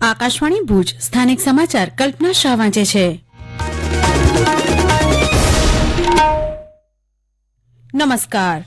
આકાશવાણી ભુજ સ્થાનિક સમાચાર કલ્પના શાહ વાંચે છે. નમસ્કાર.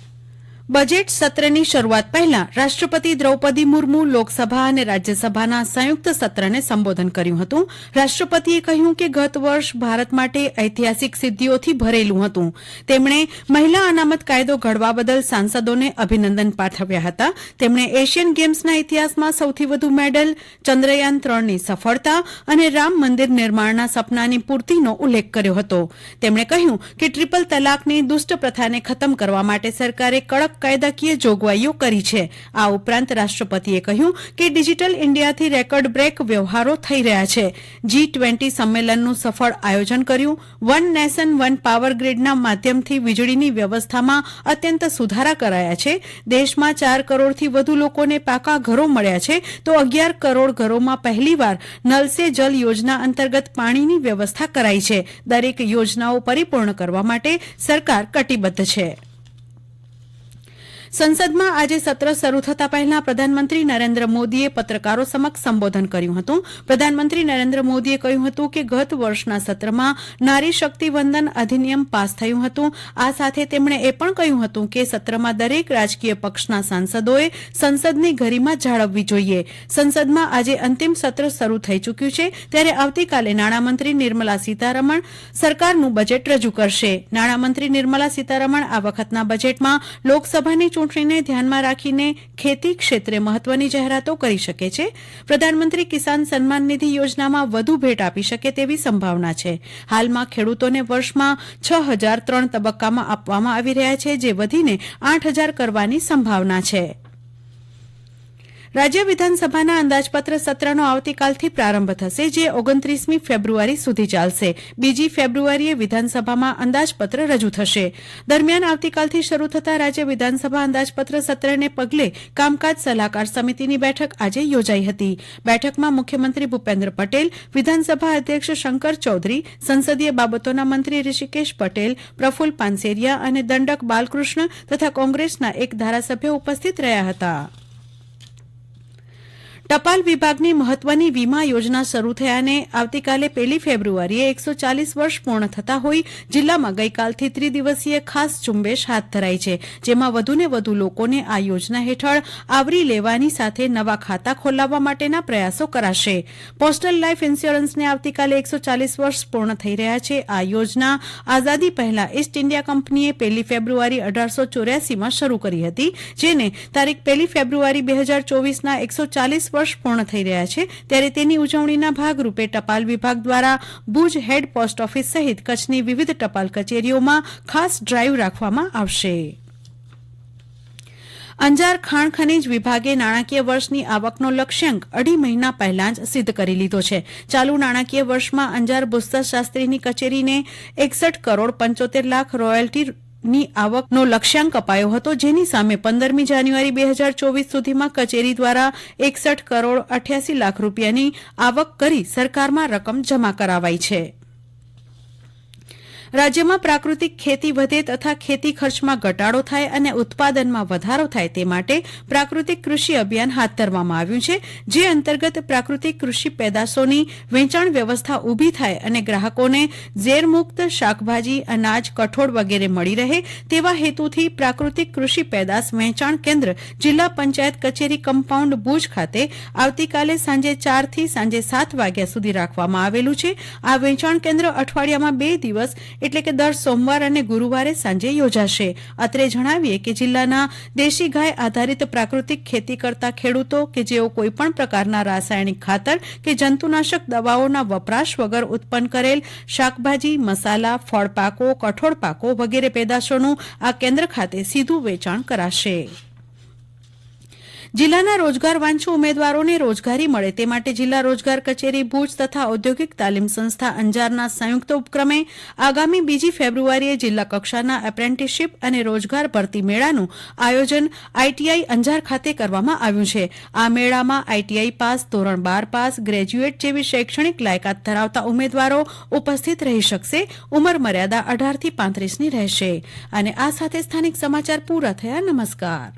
બજેટ સત્રની શરૂઆત પહેલા રાષ્ટ્રપતિ દ્રૌપદી મુર્મુ લોકસભા અને રાજ્યસભાના સંયુક્ત સત્રને સંબોધન કર્યું હતું. રાષ્ટ્રપતિએ કહ્યું કે ગત વર્ષ ભારત માટે ઐતિહાસિક સિદ્ધિઓથી ભરેલું હતું. તેમણે મહિલા અનામત કાયદો ઘડવા બદલ સાંસદોને અભિનંદન પાઠવ્યા હતા. તેમણે એશિયન ગેમ્સના ઇતિહાસમાં સૌથી વધુ મેડલ, ચંદ્રયાન 3ની સફળતા અને રામ મંદિર નિર્માણના સપનાની પૂર્તિનો ઉલ્લેખ કર્યો હતો. તેમણે કહ્યું કે ટ્રિપલ તલાકની દુષ્ટ પ્રથાને ખતમ કરવા માટે સરકારે કડક કાયદાકીય જોગવાઈઓ કરી છે. આ ઉપરાંત રાષ્ટ્રપતિએ કહ્યું કે ડિજિટલ ઇન્ડિયાથી રેકોર્ડ બ્રેક વ્યવહારો થઈ રહ્યા છે. G20 સંમેલનનું સફળ આયોજન કર્યું. વન નેશન વન પાવર ગ્રીડના માધ્યમથી વીજળીની વ્યવસ્થામાં અત્યંત સુધારા કરાયા છે. દેશમાં 4 કરોડથી વધુ લોકોને પાકા ઘરો મળ્યા છે, તો 11 કરોડ ઘરોમાં પહેલીવાર નલ સે જલ યોજના અંતર્ગત પાણીની વ્યવસ્થા કરાઈ છે. દરેક યોજનાઓ પરિપૂર્ણ કરવા માટે સરકાર કટિબદ્ધ છે. સંસદમાં આજે સત્ર શરૂ થતા પહેલા પ્રધાનમંત્રી નરેન્દ્ર મોદીએ પત્રકારો સમક્ષ સંબોધન કર્યું હતું. પ્રધાનમંત્રી નરેન્દ્ર મોદીએ કહ્યું હતું કે ગત વર્ષના સત્રમાં નારી શક્તિ વંદન અધિનિયમ પાસ થયું હતું. આ સાથે તેમણે એ પણ કહ્યું હતું કે સત્રમાં દરેક રાજકીય પક્ષના સાંસદોએ સંસદની ગરિમા જાળવવી જોઈએ. સંસદમાં આજે અંતિમ સત્ર શરૂ થઈ ચૂક્યું છે, ત્યારે આવતીકાલે નાણામંત્રી નિર્મલા સીતારમણ સરકારનું બજેટ રજૂ કરશે. નાણામંત્રી નિર્મલા સીતારમણ આ વખતના બજેટમાં લોકસભાની ચૂંટણીને ધ્યાનમાં રાખીને ખેતી ક્ષેત્રે મહત્વની જાહેરાતો કરી શકે છે. પ્રધાનમંત્રી કિસાન સન્માન નિધિ યોજનામાં વધુ ભેટ આપી શકે તેવી સંભાવના છે. હાલમાં ખેડૂતોને વર્ષમાં 6,000 3 તબક્કામાં આપવામાં આવી રહ્યા છે, જે વધીને 8,000 કરવાની સંભાવના છે. રાજ્ય વિધાનસભાના અંદાજપત્ર સત્રનો આવતીકાલથી પ્રારંભ થશે, જે 29મી ફેબ્રુઆરી સુધી ચાલશે. 2જી ફેબ્રુઆરીએ વિધાનસભામાં અંદાજપત્ર રજૂ થશે. દરમિયાન આવતીકાલથી શરૂ થતા રાજ્ય વિધાનસભા અંદાજપત્ર સત્રને પગલે કામકાજ સલાહકાર સમિતિની બેઠક આજે યોજાઈ હતી. બેઠકમાં મુખ્યમંત્રી ભૂપેન્દ્ર પટેલ, વિધાનસભા અધ્યક્ષ શંકર ચૌધરી, સંસદીય બાબતોના મંત્રી ઋષિકેશ પટેલ, પ્રફુલ્લ પાનસેરિયા અને દંડક બાલકૃષ્ણ તથા કોંગ્રેસના એક ધારાસભ્ય ઉપસ્થિત રહ્યા હતા. ટપાલ વિભાગની મહત્વની વીમા યોજના શરૂ થયાને આવતીકાલે 1 ફેબ્રુઆરીએ 140 વર્ષ પૂર્ણ થતા હોઈ જિલ્લામાં ગઈકાલથી ત્રિદિવસીય ખાસ ઝુંબેશ હાથ ધરાઈ છે, જેમાં વધુને વધુ લોકોને આ યોજના હેઠળ આવરી લેવાની સાથે નવા ખાતા ખોલાવવા માટેના પ્રયાસો કરાશે. પોસ્ટલ લાઈફ ઇન્સ્યોરન્સને આવતીકાલે 140 વર્ષ પૂર્ણ થઈ રહ્યા છે. આ યોજના આઝાદી પહેલા ઈસ્ટ ઇન્ડિયા કંપનીએ 1 ફેબ્રુઆરી 1884માં શરૂ કરી હતી, જેને તારીખ 1 ફેબ્રુઆરી 2024ના 140 વર્ષ પૂર્ણ થઈ રહ્યા છે, ત્યારે તેની ઉજવણીના ભાગરૂપે ટપાલ વિભાગ દ્વારા ભુજ હેડ પોસ્ટ ઓફિસ સહિત કચ્છની વિવિધ ટપાલ કચેરીઓમાં ખાસ ડ્રાઈવ રાખવામાં આવશે. અંજાર ખાણ ખનીજ વિભાગે નાણાકીય વર્ષની આવકનો લક્ષ્યાંક 2.5 મહિના પહેલા જ સિદ્ધ કરી લીધો છે. ચાલુ નાણાકીય વર્ષમાં અંજાર ભૂસ્તર શાસ્ત્રીની કચેરીને 61 કરોડ 75 લાખ રોયલ્ટી ની આવકનો લક્ષ્યાંક અપાયો હતો, જેની સામે 15મી જાન્યુઆરી 2024 સુધીમાં કચેરી દ્વારા 61 કરોડ 88 લાખ રૂપિયાની આવક કરી સરકારમાં રકમ જમા કરાવાઈ છે. રાજ્યમાં પ્રાકૃતિક ખેતી વધે તથા ખેતી ખર્ચમાં ઘટાડો થાય અને ઉત્પાદનમાં વધારો થાય તે માટે પ્રાકૃતિક કૃષિ અભિયાન હાથ ધરવામાં આવ્યું છે, જે અંતર્ગત પ્રાકૃતિક કૃષિ પેદાશોની વેચાણ વ્યવસ્થા ઊભી થાય અને ગ્રાહકોને ઝેરમુક્ત શાકભાજી, અનાજ, કઠોળ વગેરે મળી રહે તેવા હેતુથી પ્રાકૃતિક કૃષિ પેદાશ વેચાણ કેન્દ્ર જિલ્લા પંચાયત કચેરી કમ્પાઉન્ડ ભુજ ખાતે આવતીકાલે સાંજે 4 થી સાંજે 7 વાગ્યા સુધી રાખવામાં આવેલું છે. આ વેચાણ કેન્દ્ર અઠવાડિયામાં 2 દિવસ એટલે કે દર સોમવાર અને ગુરુવારે સાંજે યોજાશે. અત્રે જણાવીએ કે જિલ્લાના દેશી ગાય આધારિત પ્રાકૃતિક ખેતી કરતા ખેડૂતો કે જેઓ કોઈપણ પ્રકારના રાસાયણિક ખાતર કે જંતુનાશક દવાઓના વપરાશ વગર ઉત્પન્ન કરેલ શાકભાજી, મસાલા, ફળ પાકો, કઠોળ પાકો વગેરે પેદાશોનું આ કેન્દ્ર ખાતે સીધું વેચાણ કરાશે. જિલ્લાના રોજગારવાંછુ ઉમેદવારોને રોજગારી મળે તે માટે જિલ્લા રોજગાર કચેરી ભુજ તથા ઔદ્યોગિક તાલીમ સંસ્થા અંજારના સંયુક્ત ઉપક્રમે આગામી 2 ફેબ્રુઆરીએ જિલ્લા કક્ષાના એપ્રેન્ટિસશીપ અને રોજગાર ભરતી મેળાનું આયોજન આઈટીઆઈ અંજાર ખાતે કરવામાં આવ્યું છે. આ મેળામાં આઈટીઆઈ પાસ, ધોરણ 12 પાસ, ગ્રેજ્યુએટ જેવી શૈક્ષણિક લાયકાત ધરાવતા ઉમેદવારો ઉપસ્થિત રહી શકશે. ઉંમર મર્યાદા 18 થી 35ની રહેશે. અને આ સાથે સ્થાનિક સમાચાર પૂરા થયા. નમસ્કાર.